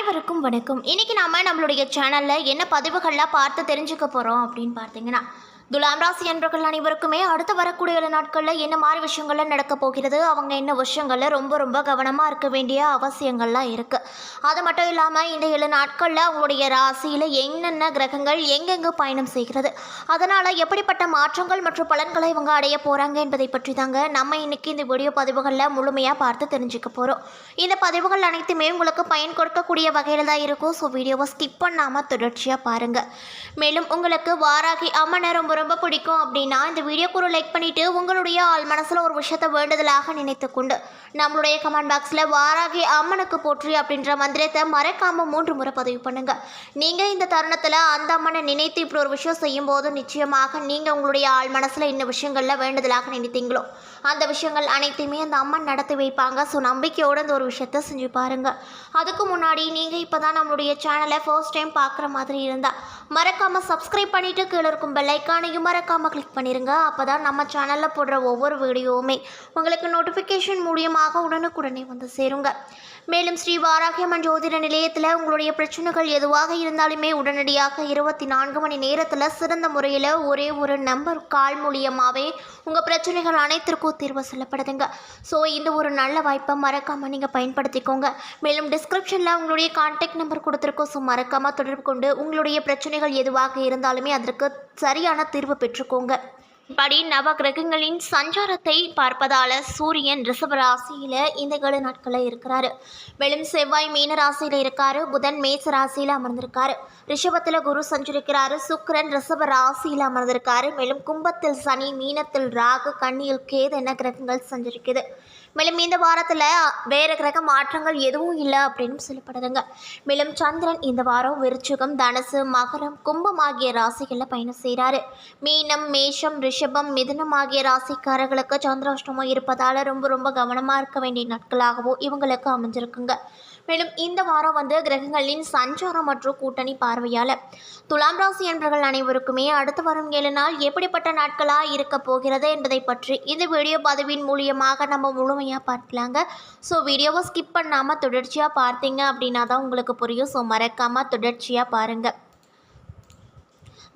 அனைவருக்கும் வணக்கம். இன்னைக்கு நாம நம்மளுடைய சேனல்ல என்ன பதிவுகள்லாம் பார்த்து தெரிஞ்சுக்க போறோம் அப்படின்னு பார்த்தீங்கன்னா, துலாம் ராசி அன்பர்கள் அனைவருக்குமே அடுத்து வரக்கூடிய 7 நாட்களில் என்ன மாதிரி விஷயங்கள்ல நடக்க போகிறது, அவங்க என்ன விஷயங்கள்ல ரொம்ப ரொம்ப கவனமாக இருக்க வேண்டிய அவசியங்கள்லாம் இருக்குது. அது மட்டும் இல்லாமல் இந்த 7 நாட்களில் அவங்களுடைய ராசியில் என்னென்ன கிரகங்கள் எங்கெங்கே பயணம் செய்கிறது, அதனால் எப்படிப்பட்ட மாற்றங்கள் மற்றும் பலன்களை இவங்க அடைய போகிறாங்க என்பதை பற்றி தாங்க நம்ம இன்னைக்கு இந்த வீடியோ பதிவுகளில் முழுமையாக பார்த்து தெரிஞ்சுக்க போகிறோம். இந்த பதிவுகள் அனைத்துமே உங்களுக்கு பயன் கொடுக்கக்கூடிய வகையில் தான் இருக்கும். ஸோ வீடியோவை ஸ்கிப் பண்ணாமல் தொடர்ச்சியாக பாருங்கள். மேலும் உங்களுக்கு வாராகி அம்மனை ரொம்ப ரொம்ப பிடிக்கும் அப்படின்னா இந்த வீடியோக்கு ஒரு லைக் பண்ணிவிட்டு உங்களுடைய ஆள் மனசில் ஒரு விஷயத்தை வேண்டுதலாக நினைத்து கொண்டு நம்மளுடைய கமெண்ட் பாக்ஸில் வாராகி அம்மனுக்கு போற்றி அப்படின்ற மந்திரத்தை மறக்காமல் 3 முறை பதிவு பண்ணுங்கள். நீங்கள் இந்த தருணத்தில் அந்த அம்மனை நினைத்து இப்படி ஒரு விஷயம் செய்யும் போது நிச்சயமாக நீங்கள் உங்களுடைய ஆள் மனசில் இந்த விஷயங்களில் வேண்டுதலாக நினைத்தீங்களோ அந்த விஷயங்கள் அனைத்தையுமே அந்த அம்மன் நடத்தி வைப்பாங்க. ஸோ நம்பிக்கையோடு இந்த ஒரு விஷயத்தை செஞ்சு பாருங்கள். அதுக்கு முன்னாடி நீங்கள் இப்போ தான் நம்மளுடைய சேனலை ஃபர்ஸ்ட் டைம் பார்க்குற மாதிரி இருந்தால் மறக்காமல் சப்ஸ்கிரைப் பண்ணிவிட்டு கீழே இருக்கும் பெல் ஐக்கானையும் மறக்காமல் கிளிக் பண்ணிடுங்க. அப்போ தான் நம்ம சேனலில் போடுற ஒவ்வொரு வீடியோவுமே உங்களுக்கு நோட்டிஃபிகேஷன் மூலியமாக உடனுக்குடனே வந்து சேருங்க. மேலும் ஸ்ரீ வாராகியம்மன் ஜோதிட நிலையத்தில் உங்களுடைய பிரச்சனைகள் எதுவாக இருந்தாலுமே உடனடியாக 24 மணி நேரத்தில் சிறந்த முறையில் ஒரே ஒரு நம்பர் கால் மூலியமாகவே உங்கள் பிரச்சனைகள் அனைத்திற்கும் தீர்வு சொல்லப்படுதுங்க. ஸோ இந்த ஒரு நல்ல வாய்ப்பை மறக்காமல் நீங்கள் பயன்படுத்திக்கோங்க. மேலும் டிஸ்கிரிப்ஷனில் உங்களுடைய கான்டாக்ட் நம்பர் கொடுத்துருக்கோம். ஸோ மறக்காமல் தொடர்பு கொண்டு உங்களுடைய பிரச்சனைகள் எதுவாக இருந்தாலுமே அதற்கு சரியான தீர்வு பெற்றுக்கோங்க. படி நவ கிரகங்களின் சஞ்சாரத்தை பார்ப்பதால் சூரியன் ரிஷப ராசியில் இந்த 7 நாட்களில் இருக்கிறாரு. மேலும் செவ்வாய் மீன ராசியில் இருக்காரு. புதன் மேச ராசியில் அமர்ந்திருக்காரு. ரிஷபத்தில் குரு சஞ்சரிக்கிறாரு. சுக்கிரன் ரிஷப ராசியில் அமர்ந்திருக்காரு. மேலும் கும்பத்தில் சனி, மீனத்தில் ராகு, கன்னியில் கேது என கிரகங்கள் சஞ்சரிக்குது. மேலும் இந்த வாரத்தில் வேறு கிரக மாற்றங்கள் எதுவும் இல்லை அப்படின்னு சொல்லப்படுதுங்க. மேலும் சந்திரன் இந்த வாரம் விருச்சிகம், தனுசு, மகரம், கும்பம் ஆகிய ராசிகளில் பயணம் செய்கிறாரு. மீனம், மேஷம், ரிஷபம், மிதுனம் ஆகிய ராசிக்காரர்களுக்கு சந்திராஷ்டமம் இருப்பதால் ரொம்ப ரொம்ப கவனமாக இருக்க வேண்டிய நாட்களாகவும் இவங்களுக்கு அமைஞ்சிருக்குங்க. மேலும் இந்த வாரம் கிரகங்களின் சஞ்சாரம் மற்றும் கூட்டணி பார்வையால் துலாம் ராசி என்பவர்கள் அனைவருக்குமே அடுத்து வரும் 7 நாள் எப்படிப்பட்ட நாட்களாக இருக்க போகிறது என்பதை பற்றி இந்த வீடியோ பதிவின் மூலியமாக நம்ம முழுமையாக பார்க்கலாங்க. ஸோ வீடியோவை ஸ்கிப் பண்ணாமல் தொடர்ச்சியாக பார்த்தீங்க அப்படின்னா தான் உங்களுக்கு புரியும். ஸோ மறக்காமல் தொடர்ச்சியாக பாருங்கள்.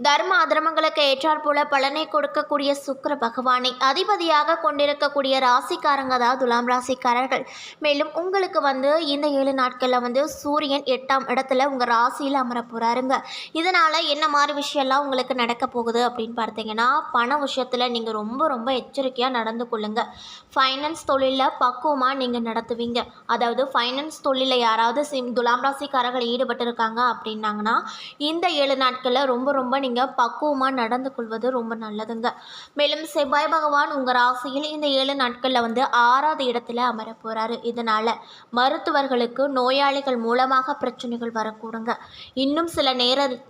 தர்ம அதர்மங்களுக்கு ஏற்றாற் போல பலனை கொடுக்கக்கூடிய சுக்கிர பகவானை அதிபதியாக கொண்டிருக்கக்கூடிய ராசிக்காரங்க தான் துலாம் ராசிக்காரர்கள். மேலும் உங்களுக்கு இந்த 7 நாட்களில் சூரியன் 8ஆம் இடத்துல உங்கள் ராசியில் அமர போகிறாருங்க. இதனால் என்ன மாதிரி விஷயம்லாம் உங்களுக்கு நடக்க போகுது அப்படின்னு பார்த்தீங்கன்னா, பண விஷயத்தில் நீங்கள் ரொம்ப ரொம்ப எச்சரிக்கையாக நடந்து கொள்ளுங்கள். ஃபைனான்ஸ் தொழிலில் பக்குவமாக நீங்கள் நடத்துவீங்க. அதாவது ஃபைனான்ஸ் தொழிலில் யாராவது துலாம் ராசிக்காரர்கள் ஈடுபட்டிருக்காங்க அப்படின்னாங்கன்னா இந்த 7 நாட்களில் ரொம்ப ரொம்ப நீங்கள் பக்குவமாக நடந்து கொள்வது ரொம்ப நல்லதுங்க. மேலும் செவ்வாய் பகவான் உங்கள் ராசியில் இந்த 7 நாட்களில் 6ஆவது இடத்துல அமர போகிறாரு. இதனால் மருத்துவர்களுக்கு நோயாளிகள் மூலமாக பிரச்சனைகள் வரக்கூடுங்க. இன்னும் சில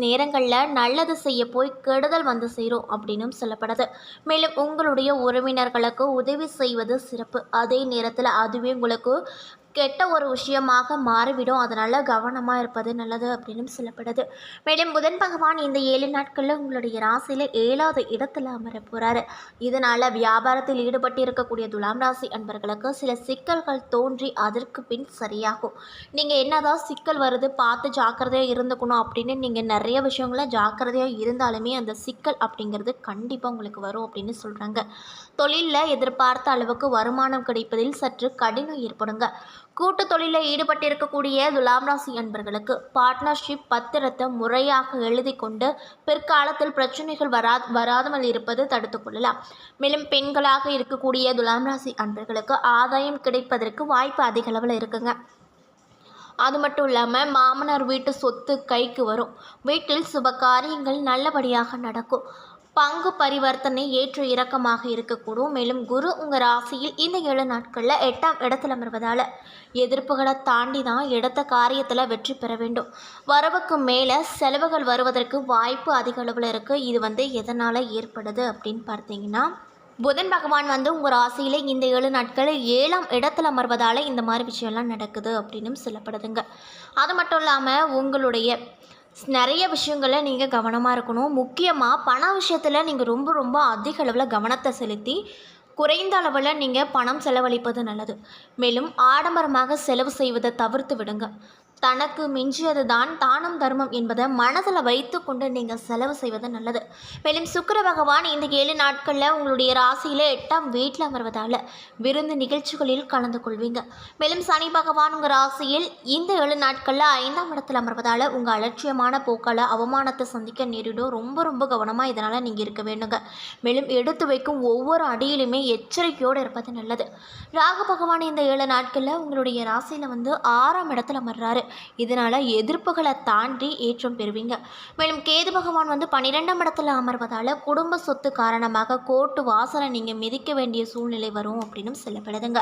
நேரங்களில் நல்லது செய்ய போய் கெடுதல் சேரும் அப்படின்னும் சொல்லப்படுது. மேலும் உங்களுடைய உறவினர்களுக்கு உதவி செய்வது சிறப்பு. அதே நேரத்தில் அதுவே உங்களுக்கு கெட்ட ஒரு விஷயமாக மாறிவிடும். அதனால் கவனமாக இருப்பது நல்லது அப்படின்னு சொல்லப்படுது. மேலும் புதன் பகவான் இந்த 7 நாட்களில் உங்களுடைய ராசியில் 7ஆவது இடத்துல அமர போகிறாரு. இதனால் வியாபாரத்தில் ஈடுபட்டு இருக்கக்கூடிய துலாம் ராசி அன்பர்களுக்கு சில சிக்கல்கள் தோன்றி அதற்கு பின் சரியாகும். நீங்கள் என்னதான் சிக்கல் வருது பார்த்து ஜாக்கிரதையாக இருந்துக்கணும் அப்படின்னு நீங்கள் நிறைய விஷயங்கள ஜாக்கிரதையாக இருந்தாலுமே அந்த சிக்கல் அப்படிங்கிறது கண்டிப்பாக உங்களுக்கு வரும் அப்படின்னு சொல்கிறாங்க. தொழிலில் எதிர்பார்த்த அளவுக்கு வருமானம் கிடைப்பதில் சற்று கடினம் ஏற்படுங்க. கூட்டு தொழிலில் ஈடுபட்டிருக்கக்கூடிய துலாம் ராசி அன்பர்களுக்கு பார்ட்னர்ஷிப் பத்திரத்தை முறையாக எழுதி கொண்டு பிற்காலத்தில் பிரச்சனைகள் வராமல் இருப்பது தடுத்து கொள்ளலாம். மேலும் பெண்களாக இருக்கக்கூடிய துலாம் ராசி அன்பர்களுக்கு ஆதாயம் கிடைப்பதற்கு வாய்ப்பு அதிக அளவில் இருக்குங்க. அது மட்டும் இல்லாமல் மாமனார் வீட்டு சொத்து கைக்கு வரும். வீட்டில் சுப காரியங்கள் நல்லபடியாக நடக்கும். பங்கு பரிவர்த்தனை ஏற்ற இறக்கமாக இருக்கக்கூடும். மேலும் குரு உங்கள் ராசியில் இந்த 7 நாட்களில் 8ஆம் இடத்துல அமர்வதால் எதிர்ப்புகளை தாண்டி தான் எடுத்த காரியத்தில் வெற்றி பெற வேண்டும். வரவுக்கு மேலே செலவுகள் வருவதற்கு வாய்ப்பு அதிக அளவில் இருக்குது. இது எதனால் ஏற்படுது அப்படின்னு பார்த்தீங்கன்னா, புதன் பகவான் உங்கள் ராசியில் இந்த 7 நாட்கள் 7ஆம் இடத்துல அமர்வதால் இந்த மாதிரி விஷயம்லாம் நடக்குது அப்படின்னு சொல்லப்படுதுங்க. அது மட்டும் இல்லாமல் உங்களுடைய நிறைய விஷயங்களில் நீங்கள் கவனமாக இருக்கணும். முக்கியமாக பண விஷயத்தில் நீங்கள் ரொம்ப ரொம்ப அதிக அளவில் கவனத்தை செலுத்தி குறைந்த அளவில் நீங்கள் பணம் செலவழிப்பது நல்லது. மேலும் ஆடம்பரமாக செலவு செய்வதை தவிர்த்து விடுங்க. தனக்கு மிஞ்சியது தான் தானம் தர்மம் என்பதை மனதில் வைத்து கொண்டு நீங்கள் செலவு செய்வது நல்லது. மேலும் சுக்கிர பகவான் இந்த 7 நாட்களில் உங்களுடைய ராசியில் 8ஆம் வீட்டில் அமர்வதால் விருந்து நிகழ்ச்சிகளில் கலந்து கொள்வீங்க. மேலும் சனி பகவான் உங்கள் ராசியில் இந்த 7 நாட்களில் 5ஆம் இடத்தில் அமர்வதால் உங்கள் அலட்சியமான போக்கால் அவமானத்தை சந்திக்க நேரிடும். ரொம்ப ரொம்ப கவனமாக இதனால் நீங்கள் இருக்க வேண்டுங்க. மேலும் எடுத்து வைக்கும் ஒவ்வொரு அடியிலுமே எச்சரிக்கையோடு இருப்பது நல்லது. ராகு பகவான் இந்த 7 நாட்களில் உங்களுடைய ராசியில் 6ஆம் இடத்தில் அமர்றாரு. இதனால் எதிர்ப்புகளை தாண்டி ஏற்றம் பெறுவீங்க. மேலும் கேது பகவான் 12ஆம் இடத்துல அமர்வதால் குடும்ப சொத்து காரணமாக கோர்ட்டு வாசலை நீங்கள் மிதிக்க வேண்டிய சூழ்நிலை வரும் அப்படின்னு சொல்லப்படுதுங்க.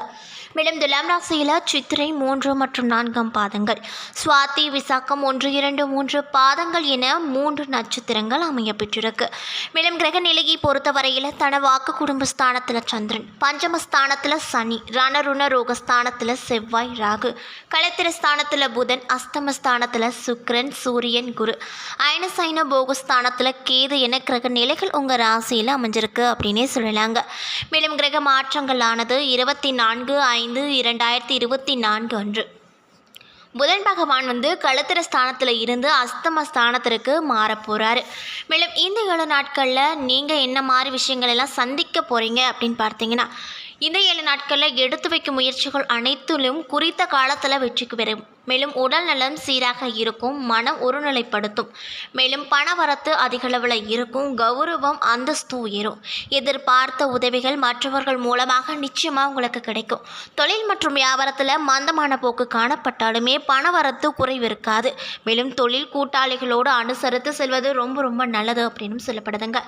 மேலும் துலாம் ராசியில் சித்திரை 3 மற்றும் 4ஆம் பாதங்கள், சுவாதி விசாகம் 1, 2, 3 பாதங்கள் என 3 நட்சத்திரங்கள் அமைய பெற்றிருக்கு. மேலும் கிரக நிலையை பொறுத்தவரையில் தன வாக்கு குடும்பஸ்தானத்தில் சந்திரன், பஞ்சமஸ்தானத்தில் சனி, ரணருண ரோகஸ்தானத்தில் செவ்வாய் ராகு, களத்திரஸ்தானத்தில் புதன், அஸ்தமஸ்தானத்தில் சுக்கிரன் சூரியன் குரு, அயனசைன போகஸ்தானத்தில் கேது என கிரக நிலைகள் உங்கள் ராசியில் அமைஞ்சிருக்கு அப்படின்னே சொல்லலாங்க. மேலும் கிரக மாற்றங்களானது 24/5/2024 அன்று புதன் பகவான் களத்திர ஸ்தானத்தில் இருந்து அஸ்தம ஸ்தானத்திற்கு மாறப்போகிறாரு. மேலும் இந்த 7 நாட்களில் நீங்கள் என்ன மாதிரி விஷயங்கள் எல்லாம் சந்திக்க போகிறீங்க அப்படின்னு பார்த்தீங்கன்னா, இந்த 7 நாட்களில் எடுத்து வைக்கும் முயற்சிகள் அனைத்திலும் குறித்த காலத்தில் வெற்றிக்கு பெறும். மேலும் உடல் நலம் சீராக இருக்கும், மனம் ஒருநிலைப்படுத்தும். மேலும் பணவரத்து அதிகளவில் இருக்கும், கௌரவம் அந்தஸ்து உயரும். எதிர்பார்த்த உதவிகள் மற்றவர்கள் மூலமாக நிச்சயமாக உங்களுக்கு கிடைக்கும். தொழில் மற்றும் வியாபாரத்தில் மந்தமான போக்கு காணப்பட்டாலுமே பணவரத்து குறைவு இருக்காது. மேலும் தொழில் கூட்டாளிகளோடு அனுசரித்து செல்வது ரொம்ப ரொம்ப நல்லது அப்படின்னு சொல்லப்படுதுங்க.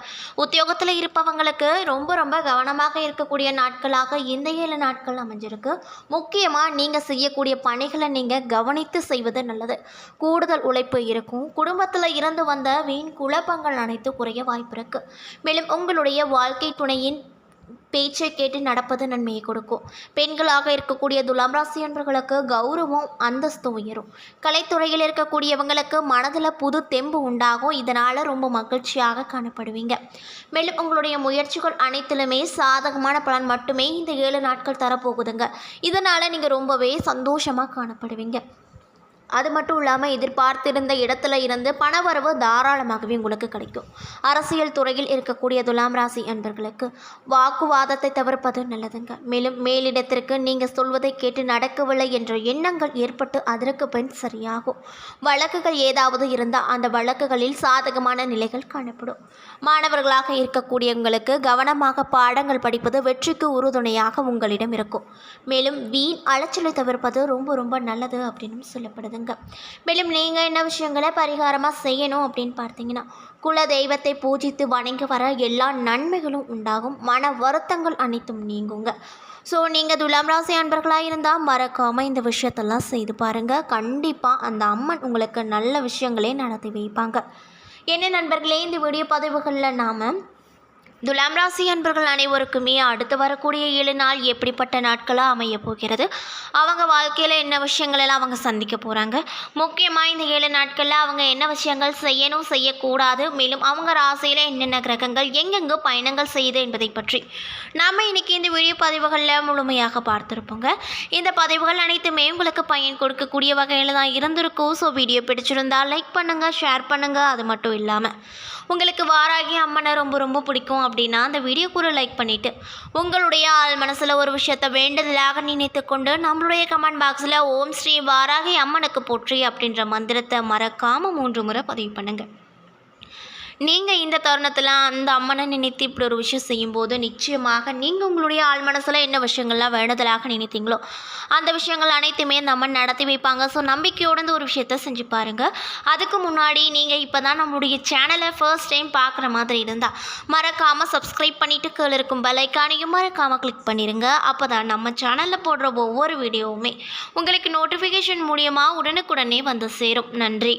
உத்தியோகத்தில் இருப்பவங்களுக்கு ரொம்ப கவனமாக இருக்கக்கூடிய நாட்களாக இந்த 7 நாட்கள் அமைஞ்சிருக்கு. முக்கியமாக நீங்கள் செய்யக்கூடிய பணிகளை நீங்கள் கவனித்து செய்வது நல்லது. கூடுதல் உழைப்பு இருக்கும். குடும்பத்தில் இருந்து வந்த வீண் குழப்பங்கள் அனைத்து குறைய வாய்ப்பு இருக்கு. மேலும் உங்களுடைய வாழ்க்கை துணையின் பேச்சை கேட்டு நடப்பது நன்மையை கொடுக்கும். பெண்களாக இருக்கக்கூடிய துலாம் ராசி அன்பர்களுக்கு கௌரவம் அந்தஸ்து உயரும். கலைத்துறையில் இருக்கக்கூடியவங்களுக்கு மனதில் புது தெம்பு உண்டாகும். இதனால் ரொம்ப மகிழ்ச்சியாக காணப்படுவீங்க. மேலும் உங்களுடைய முயற்சிகள் அனைத்திலுமே சாதகமான பலன் மட்டுமே இந்த 7 நாட்கள் தரப்போகுதுங்க. இதனால் நீங்கள் ரொம்பவே சந்தோஷமாக காணப்படுவீங்க. அது மட்டும் இல்லாமல் எதிர்பார்த்திருந்த இடத்துல இருந்து பணவரவு தாராளமாகவே உங்களுக்கு கிடைக்கும். அரசியல் துறையில் இருக்கக்கூடிய துலாம் ராசி அன்பர்களுக்கு வாக்குவாதத்தை தவிர்ப்பது நல்லதுங்க. மேலும் மேலிடத்திற்கு நீங்கள் சொல்வதை கேட்டு நடக்கவில்லை என்ற எண்ணங்கள் ஏற்பட்டு அதற்கு பின் சரியாகும். வழக்குகள் ஏதாவது இருந்தால் அந்த வழக்குகளில் சாதகமான நிலைகள் காணப்படும். மாணவர்களாக இருக்கக்கூடியவங்களுக்கு கவனமாக பாடங்கள் படிப்பது வெற்றிக்கு உறுதுணையாக உங்களிடம் இருக்கும். மேலும் வீண் அலைச்சலை தவிர்ப்பது ரொம்ப நல்லது அப்படின்னு சொல்லப்படுது. மேலும் நீங்கள் என்ன விஷயங்களை பரிகாரமாக செய்யணும் அப்படின்னு பார்த்தீங்கன்னா, குல தெய்வத்தை பூஜித்து வணங்கி வர எல்லா நன்மைகளும் உண்டாகும். மன வருத்தங்கள் அனைத்தும் நீங்குங்க. ஸோ நீங்கள் துலாம் ராசி அன்பர்களாக இருந்தால் மறக்காமல் இந்த விஷயத்தெல்லாம் செய்து பாருங்கள். கண்டிப்பாக அந்த அம்மன் உங்களுக்கு நல்ல விஷயங்களே நடத்தி வைப்பாங்க. என்ன நண்பர்களே, இந்த வீடியோ பதிவுகளில் நாம் துலாம் ராசி அன்பர்கள் அனைவருக்குமே அடுத்து வரக்கூடிய 7 நாள் எப்படிப்பட்ட நாட்களாக அமைய போகிறது, அவங்க வாழ்க்கையில் என்ன விஷயங்கள் எல்லாம் அவங்க சந்திக்க போகிறாங்க, முக்கியமாக இந்த 7 நாட்களில் அவங்க என்ன விஷயங்கள் செய்யணும் செய்யக்கூடாது, மேலும் அவங்க ராசியில் என்னென்ன கிரகங்கள் எங்கெங்கே பயணங்கள் செய்யுது என்பதை பற்றி நாம் இன்றைக்கி இந்த வீடியோ பதிவுகளில் முழுமையாக பார்த்துருப்போங்க. இந்த பதிவுகள் அனைத்துமே உங்களுக்கு பயன் கொடுக்கக்கூடிய வகையில் தான் இருந்திருக்கும். ஸோ வீடியோ பிடிச்சிருந்தால் லைக் பண்ணுங்கள், ஷேர் பண்ணுங்கள். அது மட்டும் இல்லாமல் உங்களுக்கு வாராகி அம்மனை ரொம்ப பிடிக்கும் அப்படின்னா அந்த வீடியோக்கு ஒரு லைக் பண்ணிவிட்டு உங்களுடைய ஆள் மனசில் ஒரு விஷயத்தை வேண்டுதலாக நினைத்து கொண்டு நம்மளுடைய கமெண்ட் பாக்ஸில் ஓம் ஸ்ரீ வாராகி அம்மனுக்கு போற்றி அப்படின்ற மந்திரத்தை மறக்காமல் 3 முறை பதிவு பண்ணுங்கள். நீங்கள் இந்த தருணத்தில் அந்த அம்மனை நினைத்து இப்படி ஒரு விஷயம் செய்யும்போது நிச்சயமாக நீங்கள் உங்களுடைய ஆள் மனசில் என்ன விஷயங்கள்லாம் வேண்டுதலாக நினைத்தீங்களோ அந்த விஷயங்கள் அனைத்துமே அந்த அம்மன் நடத்தி வைப்பாங்க. ஸோ நம்பிக்கையோடு ஒரு விஷயத்த செஞ்சு பாருங்கள். அதுக்கு முன்னாடி நீங்கள் இப்போ தான் நம்மளுடைய சேனலை ஃபர்ஸ்ட் டைம் பார்க்குற மாதிரி இருந்தால் மறக்காமல் சப்ஸ்கிரைப் பண்ணிவிட்டு கீழே இருக்கும் பெல் ஐக்கானையும் மறக்காமல் கிளிக் பண்ணிடுங்க. அப்போ தான் நம்ம சேனலில் போடுற ஒவ்வொரு வீடியோவுமே உங்களுக்கு நோட்டிஃபிகேஷன் மூலியமாக உடனுக்குடனே வந்து சேரும். நன்றி.